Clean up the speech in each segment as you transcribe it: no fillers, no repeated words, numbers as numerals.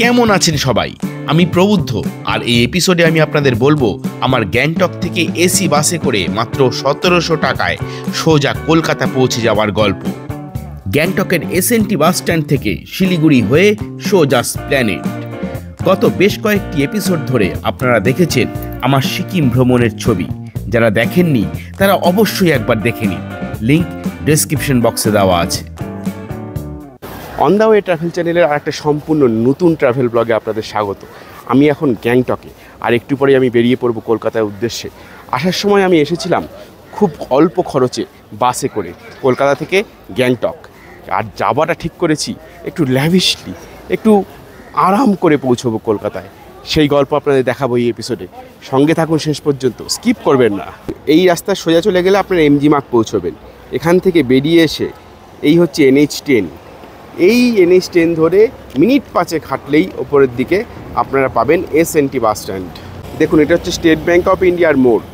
কেমন আছেন সবাই? আমি প্রবুদ্ধ, আর এই এপিসোডে আমি আপনাদের বলবো আমার গ্যাংটক থেকে এসি বাসে করে মাত্র 1700 টাকায় সোজা কলকাতা পৌঁছে যাওয়ার গল্প। গ্যাংটকের এসএনটি বাস স্ট্যান্ড থেকে শিলিগুড়ি হয়ে সোজা প্ল্যানেট। গত বেশ কয়েকটি এপিসোড ধরে আপনারা দেখেছেন আমার সিকিম ভ্রমণের ছবি। যারা দেখেননি তারা অবশ্যই একবার দেখে নিন, লিঙ্ক ডেসক্রিপশন বক্সে দেওয়া আছে। অন দ্য ওয়ে ট্রাভেল চ্যানেলের আর একটা সম্পূর্ণ নতুন ট্রাভেল ব্লগে আপনাদের স্বাগত। আমি এখন গ্যাংটকে, আর একটু পরে আমি বেরিয়ে পড়ব কলকাতার উদ্দেশ্যে। আসার সময় আমি এসেছিলাম খুব অল্প খরচে বাসে করে কলকাতা থেকে গ্যাংটক, আর যাওয়াটা ঠিক করেছি একটু ল্যাভিশলি, একটু আরাম করে পৌঁছবো কলকাতায়। সেই গল্প আপনাদের দেখাবো এই এপিসোডে। সঙ্গে থাকুন শেষ পর্যন্ত, স্কিপ করবেন না। এই রাস্তা সোজা চলে গেলে আপনারা এমজি মার্গ পৌঁছবেন। এখান থেকে বেরিয়ে এসে এই হচ্ছে NH10। এই NH10 ধরে মিনিট 5 হাঁটলেই ওপরের দিকে আপনারা পাবেন এসএনটি বাস স্ট্যান্ড। দেখুন, এটা হচ্ছে স্টেট ব্যাঙ্ক অফ ইন্ডিয়ার মোড়।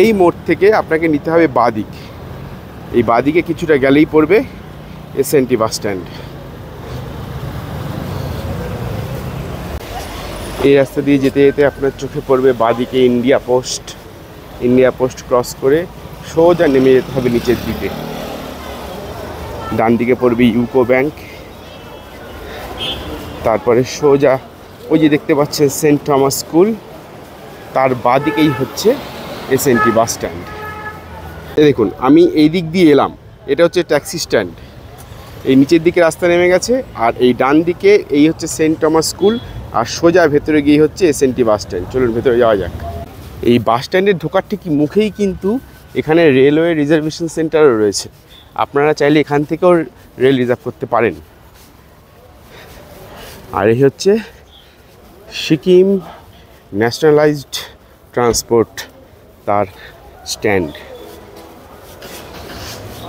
এই মোড় থেকে আপনাকে নিতে হবে বাঁদিক। এই বাঁদিকে কিছুটা গেলেই পড়বে এসএনটি বাস স্ট্যান্ড। এই রাস্তা দিয়ে যেতে যেতে আপনার চোখে পড়বে বাঁদিকে India post. India post cross করে সোজা নেমে যেতে হবে নিচের দিকে। ডান দিকে পড়বে ইউকো ব্যাংক, তারপরে সোজা ওই যে দেখতে পাচ্ছেন সেন্ট থমাস স্কুল, তার বাঁদিকেই হচ্ছে এসএনটি বাস স্ট্যান্ড। দেখুন, আমি এই দিক দিয়ে এলাম, এটা হচ্ছে ট্যাক্সি স্ট্যান্ড। এই নিচের দিকে রাস্তা নেমে গেছে, আর এই ডান দিকে এই হচ্ছে সেন্ট থমাস স্কুল, আর সোজা ভেতরে গিয়ে হচ্ছে এসএনটি বাস স্ট্যান্ড। চলুন ভেতরে যাওয়া যাক। এই বাস স্ট্যান্ডের ঢোকার ঠিক মুখেই কিন্তু এখানে রেলওয়ে রিজার্ভেশন সেন্টারও রয়েছে। আপনারা চাইলে এখান থেকেও রেল রিজার্ভ করতে পারেন। আর এই হচ্ছে সিকিম ন্যাশনালাইজড ট্রান্সপোর্ট, তার স্ট্যান্ড।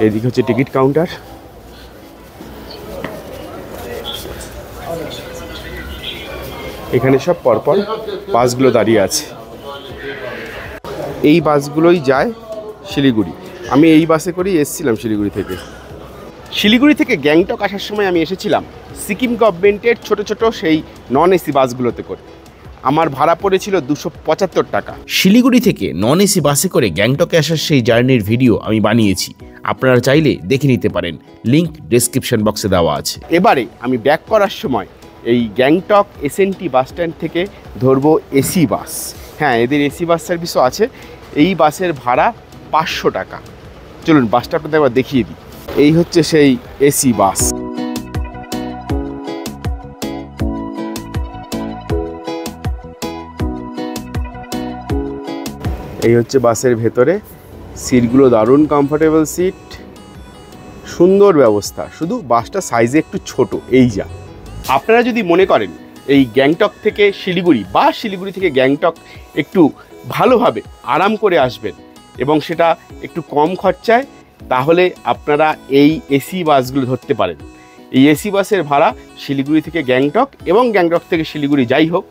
এদিকে হচ্ছে টিকিট কাউন্টার। এখানে সব পরপর বাসগুলো দাঁড়িয়ে আছে। এই বাসগুলোই যায় শিলিগুড়ি। আমি এই বাসে করেই এসেছিলাম শিলিগুড়ি থেকে। শিলিগুড়ি থেকে গ্যাংটক আসার সময় আমি এসেছিলাম সিকিম গভর্নমেন্টের ছোট ছোট সেই নন এসি বাসগুলোতে করে। আমার ভাড়া পড়েছিল 275 টাকা। শিলিগুড়ি থেকে নন এসি বাসে করে গ্যাংটকে আসার সেই জার্নির ভিডিও আমি বানিয়েছি, আপনারা চাইলে দেখে নিতে পারেন, লিঙ্ক ডেসক্রিপশন বক্সে দেওয়া আছে। এবারে আমি ব্যাক করার সময় এই গ্যাংটক এসএনটি বাস স্ট্যান্ড থেকে ধরবো এসি বাস। হ্যাঁ, এদের এসি বাস সার্ভিসও আছে। এই বাসের ভাড়া 500 টাকা। চলুন বাসটা আপনাদের একবার দেখিয়ে দিই। এই হচ্ছে সেই এসি বাস। এই হচ্ছে বাসের ভেতরে। সিটগুলো দারুণ কমফোর্টেবল সিট, সুন্দর ব্যবস্থা, শুধু বাসটা সাইজে একটু ছোট, এই যা। আপনারা যদি মনে করেন এই গ্যাংটক থেকে শিলিগুড়ি বা শিলিগুড়ি থেকে গ্যাংটক একটু ভালোভাবে আরাম করে আসবেন এবং সেটা একটু কম খরচায়, তাহলে আপনারা এই এসি বাসগুলো ধরতে পারেন। এই এসি বাসের ভাড়া শিলিগুড়ি থেকে গ্যাংটক এবং গ্যাংটক থেকে শিলিগুড়ি যাই হোক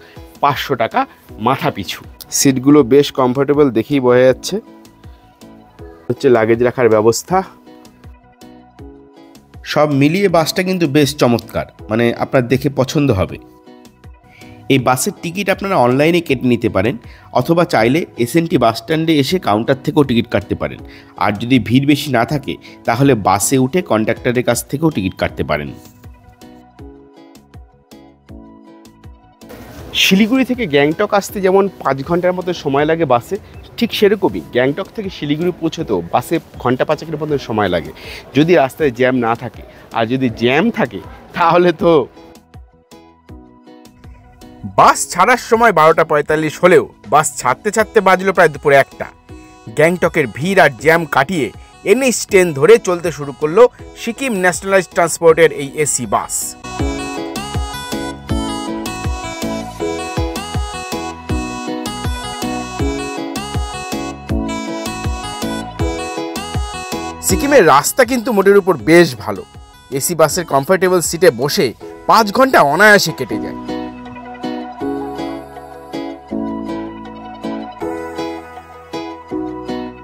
500 টাকা মাথা পিছু। সিটগুলো বেশ কমফোর্টেবল, দেখেই বোঝা যাচ্ছে। হচ্ছে লাগেজ রাখার ব্যবস্থা। সব মিলিয়ে বাসটা কিন্তু বেশ চমৎকার, মানে আপনার দেখে পছন্দ হবে। এই বাসের টিকিট আপনারা অনলাইনে কেটে নিতে পারেন, অথবা চাইলে এসএনটি বাস স্ট্যান্ডে এসে কাউন্টার থেকেও টিকিট কাটতে পারেন। আর যদি ভিড় বেশি না থাকে তাহলে বাসে উঠে কন্ডাক্টরের কাছ থেকেও টিকিট কাটতে পারেন। শিলিগুড়ি থেকে গ্যাংটক আসতে যেমন 5 ঘন্টার মতো সময় লাগে বাসে, ঠিক সেরকমই গ্যাংটক থেকে শিলিগুড়ি পৌঁছতেও বাসে ঘন্টা 5 মতো সময় লাগে, যদি রাস্তায় জ্যাম না থাকে। আর যদি জ্যাম থাকে তাহলে তো বাস ছাড়ার সময় 12:45 হলেও বাস ছাড়তে ছাড়তে বাজলো প্রায় দুপুরে 1টা। গ্যাংটকের ভিড় আর জ্যাম কাটিয়ে NH10 ধরে চলতে শুরু করলো সিকিম ন্যাশনালাইজড ট্রান্সপোর্টের এই এসি বাস। সিকিমের রাস্তা কিন্তু মোটের উপর বেশ ভালো। এসি বাসের কমফোর্টেবল সিটে বসে 5 ঘন্টা অনায়াসে কেটে যায়।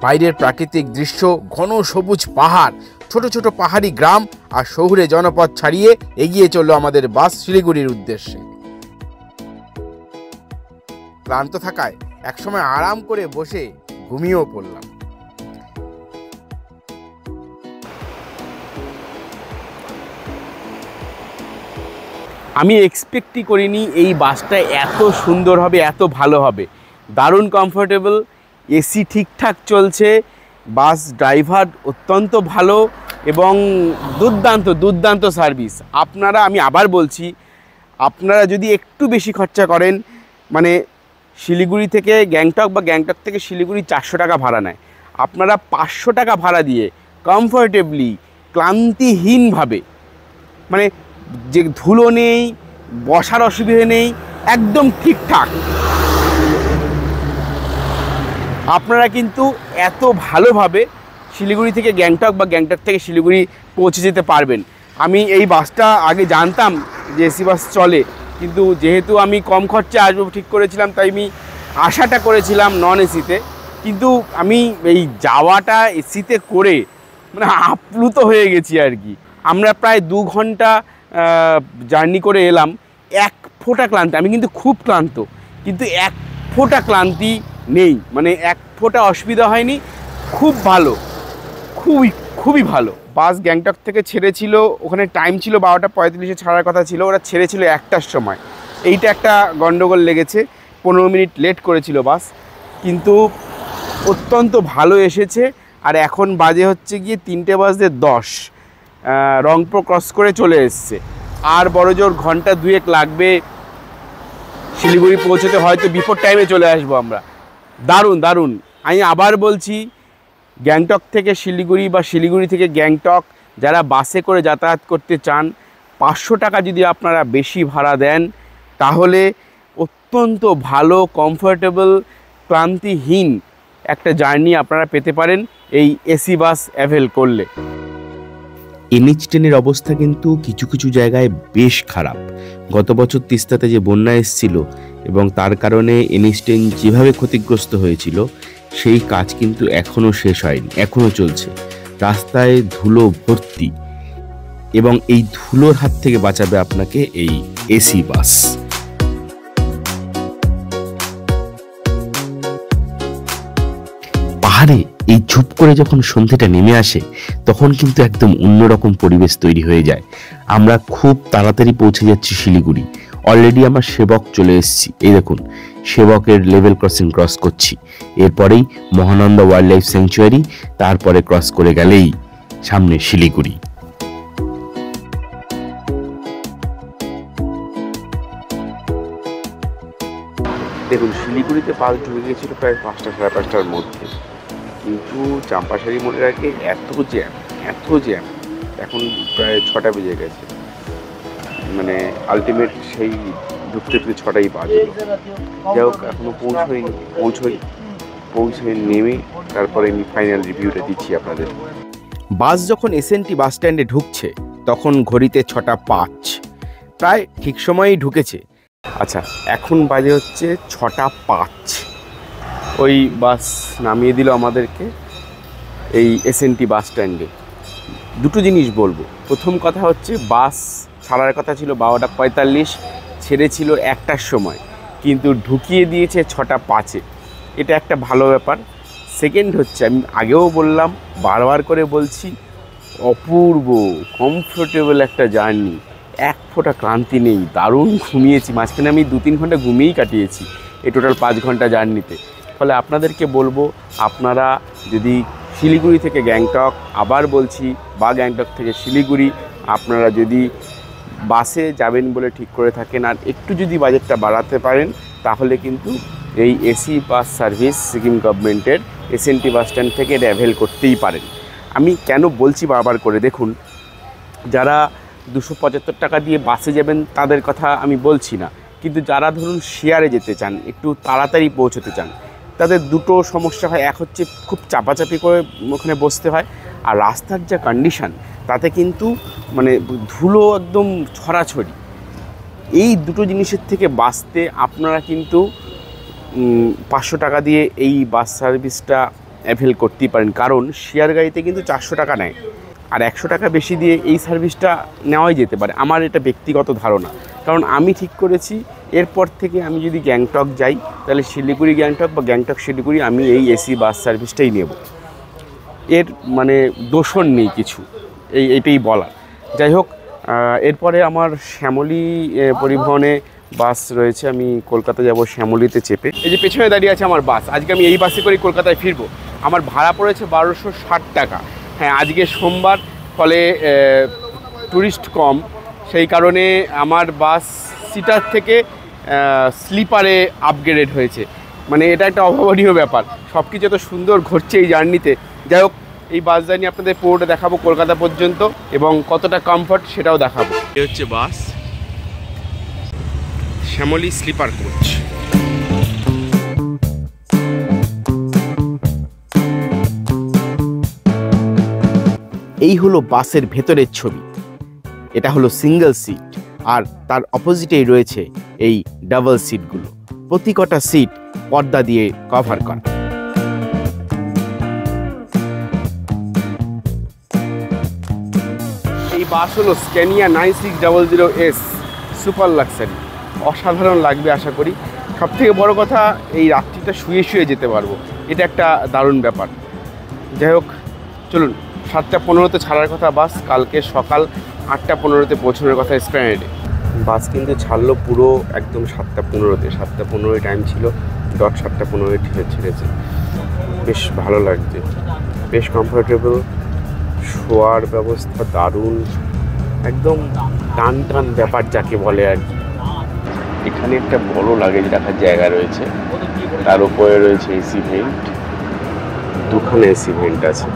বাইরের প্রাকৃতিক দৃশ্য, ঘন সবুজ পাহাড়, ছোট ছোট পাহাড়ি গ্রাম আর শহুরে জনপদ ছাড়িয়ে এগিয়ে চলল আমাদের বাস শিলিগুড়ির উদ্দেশ্যে। ক্লান্ত থাকায় একসময় আরাম করে বসে ঘুমিয়েও পড়লাম। আমি এক্সপেক্টই করিনি এই বাসটা এত সুন্দর হবে, এত ভালো হবে। দারুণ কমফোর্টেবল, এসি ঠিকঠাক চলছে, বাস ড্রাইভার অত্যন্ত ভালো এবং দুর্দান্ত সার্ভিস। আমি আবার বলছি, আপনারা যদি একটু বেশি খরচা করেন, মানে শিলিগুড়ি থেকে গ্যাংটক বা গ্যাংটক থেকে শিলিগুড়ি 400 টাকা ভাড়া নেয়, আপনারা 500 টাকা ভাড়া দিয়ে কমফোর্টেবলি ক্লান্তিহীনভাবে, মানে যে ধুলো নেই, বসার অসুবিধে নেই, একদম ঠিকঠাক, আপনারা কিন্তু এত ভালোভাবে শিলিগুড়ি থেকে গ্যাংটক বা গ্যাংটক থেকে শিলিগুড়ি পৌঁছে যেতে পারবেন। আমি এই বাসটা আগে জানতাম যে এসি বাস চলে, কিন্তু যেহেতু আমি কম খরচে আসবো ঠিক করেছিলাম, তাই আমি আশাটা করেছিলাম নন এসিতে। কিন্তু আমি এই যাওয়াটা এসিতে করে মানে আপ্লুত হয়ে গেছি আর কি। আমরা প্রায় 2 ঘন্টা জার্নি করে এলাম, এক ফোঁটা ক্লান্তি, আমি কিন্তু খুব ক্লান্ত, কিন্তু এক ফোঁটা ক্লান্তি নেই, মানে এক ফোঁটা অসুবিধা হয়নি। খুব ভালো, খুবই ভালো। বাস গ্যাংটক থেকে ছেড়েছিল, ওখানে টাইম ছিল 12:35-এ ছাড়ার কথা ছিল, ওরা ছেড়েছিল 1টার সময়। এইটা একটা গন্ডগোল লেগেছে, 15 মিনিট লেট করেছিল বাস, কিন্তু অত্যন্ত ভালো এসেছে। আর এখন বাজে হচ্ছে গিয়ে 3:10, রংপুর ক্রস করে চলে এসছে। আর বড় জোর ঘন্টা 2 লাগবে শিলিগুড়ি পৌঁছতে, হয়তো বিফোর টাইমে চলে আসবো আমরা। দারুণ। আমি আবার বলছি, গ্যাংটক থেকে শিলিগুড়ি বা শিলিগুড়ি থেকে গ্যাংটক যারা বাসে করে যাতায়াত করতে চান, 500 টাকা যদি আপনারা বেশি ভাড়া দেন, তাহলে অত্যন্ত ভালো, কমফোর্টেবল, ক্লান্তিহীন একটা জার্নি আপনারা পেতে পারেন এই এসি বাস অ্যাভেল করলে। NH 10-এর অবস্থা কিন্তু কিছু জায়গায় বেশ খারাপ। গত বছর তিস্তাতে যে বন্যা এসেছিল এবং তার কারণে NH 10 যেভাবে ক্ষতিগ্রস্ত হয়েছিল, সেই কাজ কিন্তু এখনও শেষ হয়নি, এখনও চলছে। রাস্তায় ধুলো ভর্তি, এবং এই ধুলোর হাত থেকে বাঁচাবে আপনাকে এই এসি বাস। পাহাড়ে এই ঝুপ করে যখন সন্ধ্যেটা নেমে আসে, তখন কিন্তু একদম অন্যরকম পরিবেশ তৈরি হয়ে যায়। আমরা খুব তাড়াতাড়ি পৌঁছে যাচ্ছি শিলিগুড়ি। অলরেডি আমার সেবক চলে এসেছি, এই দেখুন, সেবকের লেভেল ক্রস করছি। এরপরেই মহানন্দা ওয়াইল্ড লাইফ স্যাংচুয়ারি, তারপরে ক্রস করে গেলেই সামনে শিলিগুড়ি। দেখুন, শিলিগুড়িতে বাস ঢুকে গেছিল প্রায় 5টা সাড়ে 5টার মধ্যে, কিন্তু চাম্পাশাড়ি মোড়ের আগে এত জ্যাম, এখন প্রায় 6টা বেজে গেছে। মানে আলটিমেট সেই ঢুকতে 6টাই বাজে। যাই হোক, এখনও পৌঁছে নেমে তারপরে আমি ফাইনাল রিভিউটা দিচ্ছি আপনাদের। বাস যখন SNT বাস স্ট্যান্ডে ঢুকছে, তখন ঘড়িতে 6:05, প্রায় ঠিক সময়েই ঢুকেছে। আচ্ছা, এখন বাজে হচ্ছে 6:05। ওই বাস নামিয়ে দিল আমাদেরকে এই SNT বাস স্ট্যান্ডে। দুটো জিনিস বলবো। প্রথম কথা হচ্ছে, বাস ছাড়ার কথা ছিল 12:45, ছেড়েছিল 1টার সময়, কিন্তু ঢুকিয়ে দিয়েছে 6:05-এ। এটা একটা ভালো ব্যাপার। সেকেন্ড হচ্ছে, আমি আগেও বললাম, বারবার করে বলছি, অপূর্ব কমফোর্টেবল একটা জার্নি, এক ফোঁটা ক্লান্তি নেই। দারুণ ঘুমিয়েছি, মাঝখানে আমি 2-3 ঘন্টা ঘুমিয়েই কাটিয়েছি এই টোটাল 5 ঘন্টা জার্নিতে। ফলে আপনাদেরকে বলবো, আপনারা যদি শিলিগুড়ি থেকে গ্যাংটক, আবার বলছি, বা গ্যাংটক থেকে শিলিগুড়ি আপনারা যদি বাসে যাবেন বলে ঠিক করে থাকেন, আর একটু যদি বাজেটটা বাড়াতে পারেন, তাহলে কিন্তু এই এসি বাস সার্ভিস সিকিম গভর্নমেন্টের SNT বাস স্ট্যান্ড থেকে এটা অ্যাভেল করতেই পারেন। আমি কেন বলছি বারবার করে, দেখুন, যারা 275 টাকা দিয়ে বাসে যাবেন তাদের কথা আমি বলছি না, কিন্তু যারা ধরুন শেয়ারে যেতে চান, একটু তাড়াতাড়ি পৌঁছতে চান, তাদের দুটো সমস্যা হয়। এক হচ্ছে, খুব চাপাচাপি করে ওখানে বসতে হয়, আর রাস্তার যা কন্ডিশান, তাতে কিন্তু মানে ধুলো একদম ছড়াছড়ি। এই দুটো জিনিসের থেকে বাঁচতে আপনারা কিন্তু 500 টাকা দিয়ে এই বাস সার্ভিসটা অ্যাভেল করতেই পারেন। কারণ শেয়ার গাড়িতে কিন্তু 400 টাকা নেয়, আর 100 টাকা বেশি দিয়ে এই সার্ভিসটা নেওয়াই যেতে পারে, আমার এটা ব্যক্তিগত ধারণা। কারণ আমি ঠিক করেছি এরপর থেকে আমি যদি গ্যাংটক যাই তাহলে শিলিগুড়ি গ্যাংটক বা গ্যাংটক শিলিগুড়ি আমি এই এসি বাস সার্ভিসটাই নেব। এর মানে দোষণ নেই কিছু, এইটাই বলা। যাই হোক, এরপরে আমার শ্যামলী পরিবহনে বাস রয়েছে, আমি কলকাতা যাব শ্যামলীতে চেপে। এই যে পেছনে দাঁড়িয়ে আছে আমার বাস, আজকে আমি এই বাসে করে কলকাতায় ফিরবো। আমার ভাড়া পড়েছে 1260 টাকা। হ্যাঁ, আজকে সোমবার, ফলে টুরিস্ট কম, সেই কারণে আমার বাস সিটার থেকে স্লিপারে আপগ্রেড হয়েছে। মানে এটা একটা অভাবনীয় ব্যাপার। সব কিছু এত সুন্দর ঘটছে এই জার্নিতে। যাই হোক, এই বাস জার্নি আপনাদের পুরোটা দেখাবো কলকাতা পর্যন্ত, এবং কতটা কমফর্ট সেটাও দেখাবো। এই হচ্ছে বাস, শ্যামলী স্লিপার কোচ। এই হলো বাসের ভেতরের ছবি। এটা হলো সিঙ্গেল সিট, আর তার অপোজিটেই রয়েছে এই ডাবল সিটগুলো। প্রতি কটা সিট পর্দা দিয়ে কভার করা। এই বাস হলো স্ক্যানিয়া 9600S সুপার লাক্সারি। অসাধারণ লাগবে আশা করি। সবথেকে বড় কথা, এই রাত্রিটা শুয়ে শুয়ে যেতে পারবো, এটা একটা দারুণ ব্যাপার। যাই হোক, চলুন। 7:15-তে ছাড়ার কথা বাস, কালকে সকাল 8:15-তে পৌঁছানোর কথা এসপ্ল্যানেডে। বাস কিন্তু ছাড়লো পুরো একদম 7:15-তে। 7:15 টাইম ছিল, ডট 7:15 ছেড়েছে। বেশ ভালো লাগছে, বেশ কমফোর্টেবল, শোয়ার ব্যবস্থা দারুণ, একদম টান টান ব্যাপার যাকে বলে আর কি। এখানে একটা বড় লাগেজ রাখার জায়গা রয়েছে, তার উপরে রয়েছে এসি ভেন্ট, দুখানে এসি ভেন্ট আছে।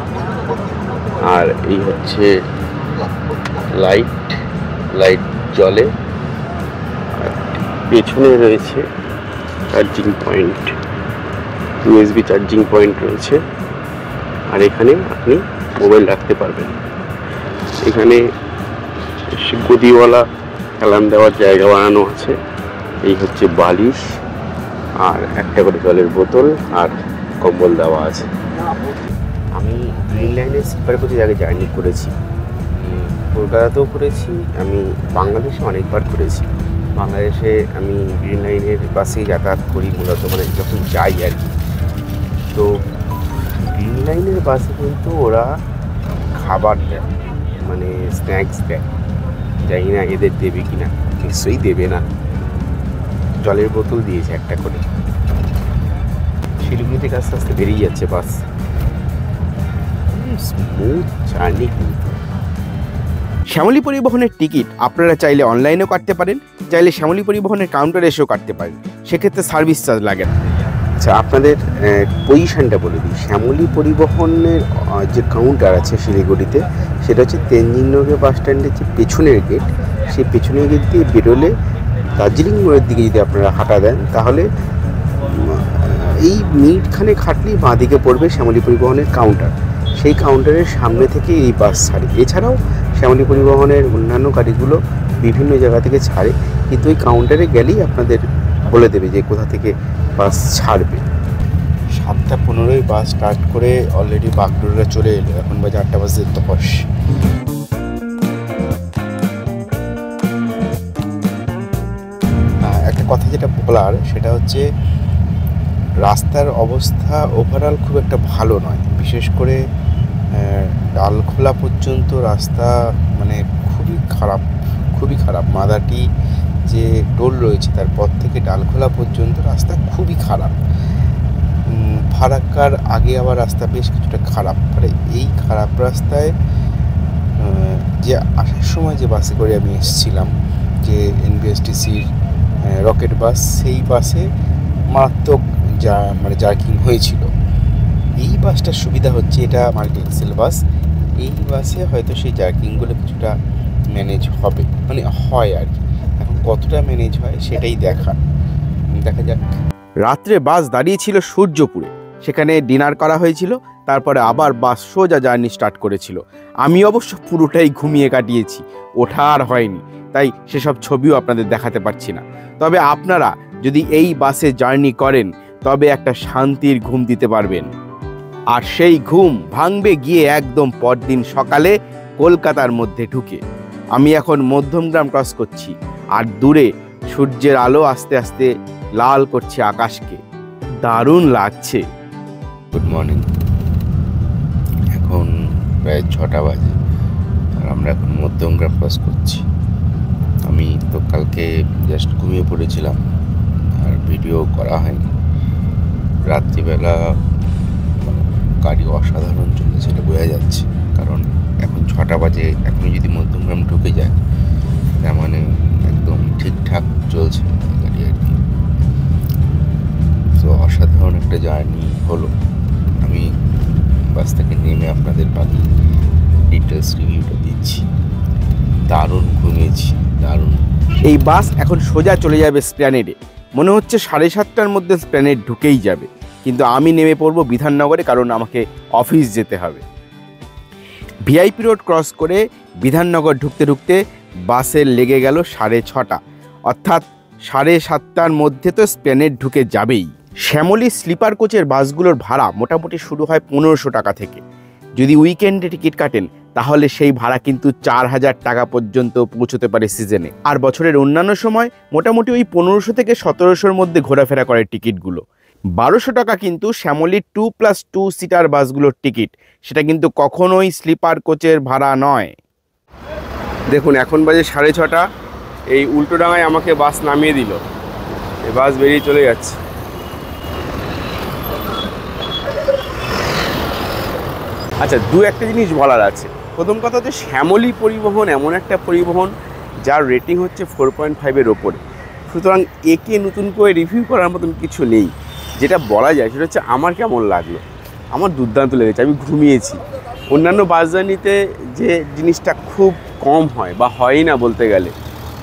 আর এই হচ্ছে লাইট জ্বলে, আর পেছনে রয়েছে charging point, USB charging point রয়েছে। আর এখানে আপনি মোবাইল রাখতে পারবেন। এখানে গদিওয়ালা অ্যালার্ম দেওয়ার জায়গা বানানো আছে। এই হচ্ছে বালিশ, আর একটা করে জলের বোতল আর কম্বল দেওয়া আছে। আমি গ্রিন লাইনের স্লিপার কোচে আগে জার্নি করেছি, কলকাতাতেও করেছি, আমি বাংলাদেশে অনেকবার করেছি। বাংলাদেশে আমি গ্রিন লাইনের বাসেই যাতায়াত করি মূলত, মানে যখন যাই আর কি। তো গ্রিন লাইনের বাসে কিন্তু ওরা খাবার দেয়, মানে স্ন্যাক্স দেয়। জানি না এদের দেবে কি না, নিশ্চয়ই দেবে না। জলের বোতল দিয়েছে একটা করে। শিলিগুড়ি থেকে আস্তে আস্তে বেরিয়ে যাচ্ছে বাস। স্মুথ জার্নি কিন্তু। শ্যামলী পরিবহনের টিকিট আপনারা চাইলে অনলাইনেও কাটতে পারেন, চাইলে শ্যামলী পরিবহনের কাউন্টারে এসেও কাটতে পারেন, সেক্ষেত্রে সার্ভিস চার্জ লাগে না। আচ্ছা, আপনাদের পজিশানটা বলে দিই। শ্যামলী পরিবহনের যে কাউন্টার আছে শিলিগুড়িতে, সেটা হচ্ছে তেনজিং নগর বাস স্ট্যান্ডের যে পেছনের গেট, সেই পেছনের গেট দিয়ে বেরোলে দার্জিলিং মোড়ের দিকে যদি আপনারা হাঁটা দেন, তাহলে এই মিনিটখানেক হাঁটলেই বাঁ দিকে পড়বে শ্যামলী পরিবহনের কাউন্টার। সেই কাউন্টারের সামনে থেকে এই বাস ছাড়ে। এছাড়াও শ্যামলী পরিবহনের অন্যান্য গাড়িগুলো বিভিন্ন জায়গা থেকে ছাড়ে, কিন্তু ওই কাউন্টারে গেলেই আপনাদের বলে দেবে যে কোথা থেকে বাস ছাড়বে। 7:15 বাস স্টার্ট করে অলরেডি বাগডোগরা চলে এলো, এখন বাজে 8:10। একটা কথা যেটা বলার, সেটা হচ্ছে রাস্তার অবস্থা ওভারঅল খুব একটা ভালো নয়। বিশেষ করে ডালখোলা পর্যন্ত রাস্তা মানে খুবই খারাপ। মাদাটি যে টোল রয়েছে তারপর থেকে ডালখোলা পর্যন্ত রাস্তা খুবই খারাপ। ফারাক্কার আগে আবার রাস্তা বেশ কিছুটা খারাপ। মানে এই খারাপ রাস্তায় যে আসার সময় যে বাসে করে আমি এসেছিলাম, যে NBSTCর রকেট বাস, সেই বাসে মারাত্মক জার্কিং হয়েছিল। এই বাসটার সুবিধা হচ্ছে, এটা মাল্টি এক্সেল বাস, এই বাসে হয়তো সেই জার্কিংগুলো কিছুটা ম্যানেজ হবে, মানে হয় আর কি। এখন কতটা ম্যানেজ হয় সেটাই দেখা যাক। রাত্রে বাস দাঁড়িয়েছিল সূর্যপুরে, সেখানে ডিনার করা হয়েছিল, তারপরে আবার বাস সোজা জার্নি স্টার্ট করেছিল। আমি অবশ্য পুরোটাই ঘুমিয়ে কাটিয়েছি, ওঠা আর হয়নি, তাই সেসব ছবিও আপনাদের দেখাতে পারছি না। তবে আপনারা যদি এই বাসে জার্নি করেন, তবে একটা শান্তির ঘুম দিতে পারবেন। আর সেই ঘুম ভাঙবে গিয়ে একদম পরদিন সকালে কলকাতার মধ্যে ঢুকে। আমি এখন মধ্যমগ্রাম ক্রস করছি, আর দূরে সূর্যের আলো আস্তে আস্তে লাল করছে আকাশকে। দারুণ লাগছে। Good morning. এখন প্রায় 6টা বাজে, আর আমরা এখন মধ্যমগ্রাম ক্রস করছি। আমি তো কালকে জাস্ট ঘুমিয়ে পড়েছিলাম, আর ভিডিও করা হয়নি। রাত্রিবেলা গাড়ি অসাধারণ চলেছে, এটা বোঝা যাচ্ছে, কারণ এখন 6টা বাজে। এখন যদি মধ্যমগ্রাম ঢুকে যায়, তার মানে একদম ঠিকঠাক চলছে গাড়ি আর কি। তো অসাধারণ একটা জার্নি হলো। আমি বাস থেকে নেমে আপনাদের বাকি ডিটেলস রিভিউটা দিচ্ছি। দারুণ ঘুমিয়েছি, দারুণ। এই বাস এখন সোজা চলে যাবে এসপ্ল্যানেডে। মনে হচ্ছে 7:30টার মধ্যে এসপ্ল্যানেড ঢুকেই যাবে, কিন্তু আমি নেমে পড়ব বিধাননগরে, কারণ আমাকে অফিস যেতে হবে। ভিআইপি রোড ক্রস করে বিধাননগর ঢুকতে ঢুকতে বাসের লেগে গেল 6:30, অর্থাৎ 7:30টার মধ্যে তো এসপ্ল্যানেড ঢুকে যাবেই। শ্যামলী স্লিপার কোচের বাসগুলোর ভাড়া মোটামুটি শুরু হয় 1500 টাকা থেকে। যদি উইকেন্ডে টিকিট কাটেন তাহলে সেই ভাড়া কিন্তু 4000 টাকা পর্যন্ত পৌঁছতে পারে সিজনে। আর বছরের অন্যান্য সময় মোটামুটি ওই 1500 থেকে 1700-র মধ্যে ঘোরাফেরা করে টিকিটগুলো। 1200 টাকা কিন্তু শ্যামলী 2+2 সিটার বাসগুলোর টিকিট, সেটা কিন্তু কখনোই স্লিপার কোচের ভাড়া নয়। দেখুন এখন বাজে 6:30, এই উল্টোডাঙায় আমাকে বাস নামিয়ে দিল। এই বাস বেরিয়ে চলে যাচ্ছে। আচ্ছা, একটা জিনিস বলার আছে। প্রথম কথা হচ্ছে শ্যামলী পরিবহন এমন একটা পরিবহন যার রেটিং হচ্ছে 4.5-এর ওপরে। সুতরাং একে নতুন করে রিভিউ করার মতন কিছু নেই। যেটা বলা যায় সেটা হচ্ছে আমার কেমন লাগলো। আমার দুর্দান্ত লেগেছে, আমি ঘুমিয়েছি। অন্যান্য বাস জার্নিতে যে জিনিসটা খুব কম হয় বা হয়ই না বলতে গেলে,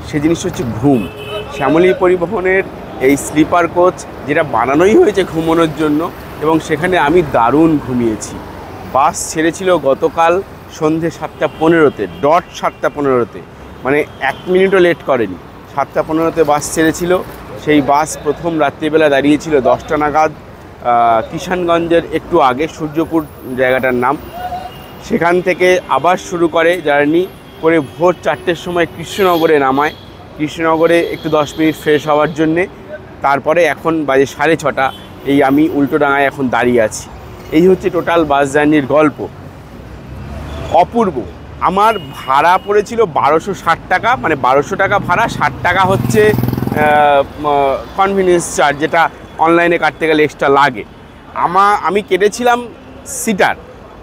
সে জিনিসটা হচ্ছে ঘুম। শ্যামলী পরিবহনের এই স্লিপার কোচ যেটা বানানোই হয়েছে ঘুমানোর জন্য, এবং সেখানে আমি দারুণ ঘুমিয়েছি। বাস ছেড়েছিল গতকাল সন্ধে 7:15-তে, ডট 7:15-তে, মানে 1 মিনিটও লেট করেনি। 7:15-তে বাস ছেড়েছিল। সেই বাস প্রথম রাত্রিবেলা দাঁড়িয়েছিল 10টা নাগাদ কিষানগঞ্জের একটু আগে, সূর্যপুর জায়গাটার নাম। সেখান থেকে আবার শুরু করে জার্নি করে ভোর 4টের সময় কৃষ্ণনগরে নামায়। কৃষ্ণনগরে একটু 10 মিনিট ফ্রেশ হওয়ার জন্যে। তারপরে এখন বাজে 6:30, এই আমি উল্টোডাঙায় এখন দাঁড়িয়ে আছি। এই হচ্ছে টোটাল বাস জার্নির গল্প। অপূর্ব। আমার ভাড়া পড়েছিল 1260 টাকা, মানে 1200 টাকা ভাড়া, 60 টাকা হচ্ছে কনভিনিয়েন্স চার্জ, যেটা অনলাইনে কাটতে গেলে এক্সট্রা লাগে। আমি কেটেছিলাম সিটার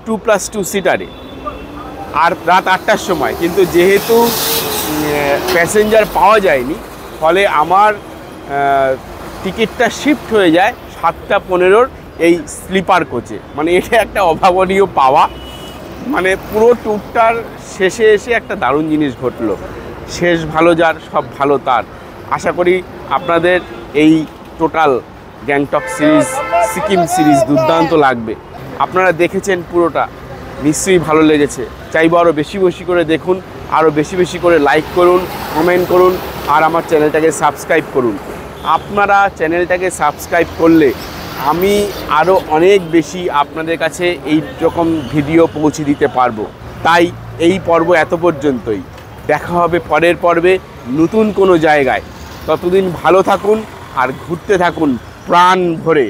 2+2 সিটারে, আর রাত 8টার সময়। কিন্তু যেহেতু প্যাসেঞ্জার পাওয়া যায়নি, ফলে আমার টিকিটটা শিফট হয়ে যায় 7:15-র এই স্লিপার কোচে। মানে এটা একটা অভাবনীয় পাওয়া। মানে পুরো ট্যুরটার শেষে এসে একটা দারুণ জিনিস ঘটলো। শেষ ভালো যার, সব ভালো তার। আশা করি আপনাদের এই total Gangtok series, Sikkim series দুর্দান্ত লাগবে। আপনারা দেখেছেন পুরোটা, নিশ্চয়ই ভালো লেগেছে। চাইবো আরও বেশি বেশি করে দেখুন, আরও বেশি বেশি করে লাইক করুন, কমেন্ট করুন, আর আমার চ্যানেলটাকে সাবস্ক্রাইব করুন। আপনারা চ্যানেলটাকে সাবস্ক্রাইব করলে আমি আরও অনেক বেশি আপনাদের কাছে এই রকম ভিডিও পৌঁছে দিতে পারবো। তাই এই পর্ব এত পর্যন্তই। দেখা হবে পরের পর্বে নতুন কোনো জায়গায়। ততদিন ভালো থাকুন আর ঘুরতে থাকুন প্রাণ ভরে।